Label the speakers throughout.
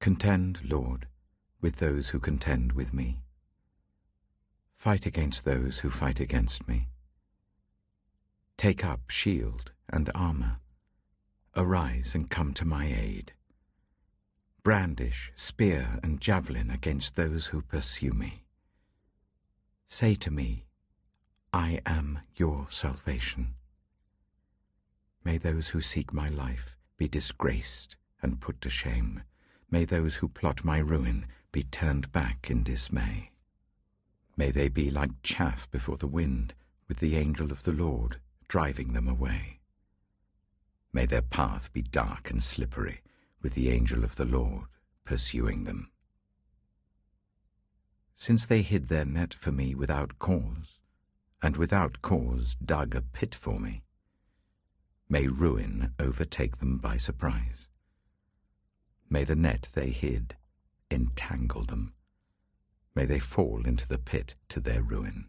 Speaker 1: Contend, Lord, with those who contend with me. Fight against those who fight against me. Take up shield and armor. Arise and come to my aid. Brandish spear and javelin against those who pursue me. Say to me, I am your salvation. May those who seek my life be disgraced and put to shame. May those who plot my ruin be turned back in dismay. May they be like chaff before the wind, with the angel of the Lord driving them away. May their path be dark and slippery, with the angel of the Lord pursuing them. Since they hid their net for me without cause, and without cause dug a pit for me, may ruin overtake them by surprise. May the net they hid entangle them. May they fall into the pit to their ruin.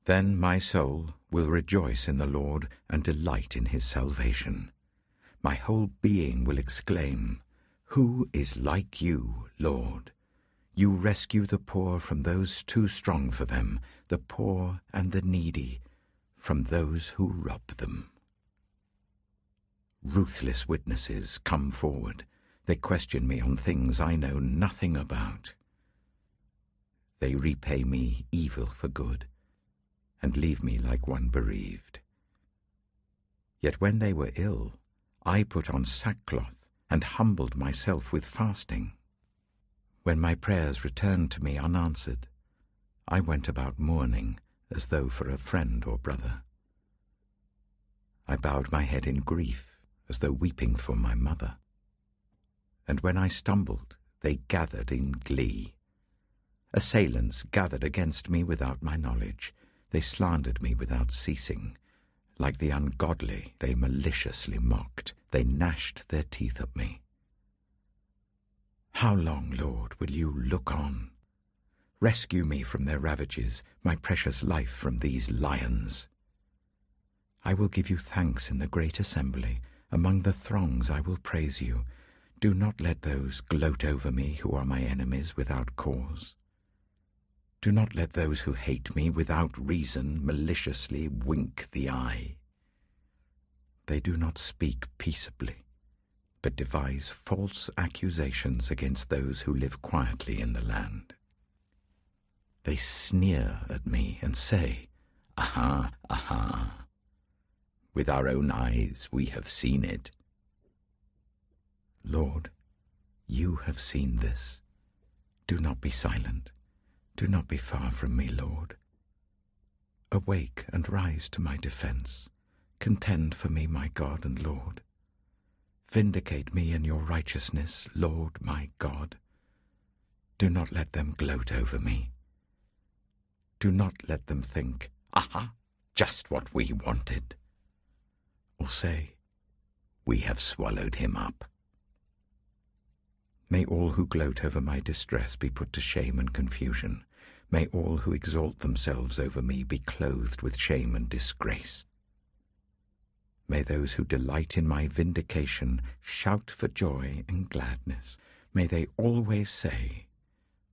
Speaker 1: Then my soul will rejoice in the Lord and delight in his salvation. My whole being will exclaim, Who is like you, Lord? You rescue the poor from those too strong for them, the poor and the needy from those who rob them. Ruthless witnesses come forward. They question me on things I know nothing about. They repay me evil for good, and leave me like one bereaved. Yet when they were ill, I put on sackcloth and humbled myself with fasting. When my prayers returned to me unanswered, I went about mourning as though for a friend or brother. I bowed my head in grief as though weeping for my mother. And when I stumbled, they gathered in glee. Assailants gathered against me without my knowledge. They slandered me without ceasing. Like the ungodly, they maliciously mocked. They gnashed their teeth at me. How long, Lord, will you look on? Rescue me from their ravages, my precious life from these lions. I will give you thanks in the great assembly. Among the throngs I will praise you. Do not let those gloat over me who are my enemies without cause. Do not let those who hate me without reason maliciously wink the eye. They do not speak peaceably, but devise false accusations against those who live quietly in the land. They sneer at me and say, Aha, aha. With our own eyes we have seen it. Lord, you have seen this. Do not be silent. Do not be far from me, Lord. Awake and rise to my defense. Contend for me, my God and Lord. Vindicate me in your righteousness, Lord my God. Do not let them gloat over me. Do not let them think, Aha, just what we wanted. Or say, We have swallowed him up. May all who gloat over my distress be put to shame and confusion. May all who exalt themselves over me be clothed with shame and disgrace. May those who delight in my vindication shout for joy and gladness. May they always say,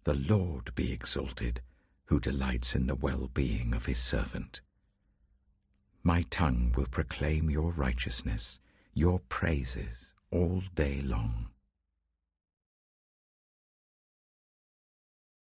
Speaker 1: The Lord be exalted, who delights in the well-being of his servant. My tongue will proclaim your righteousness, your praises all day long.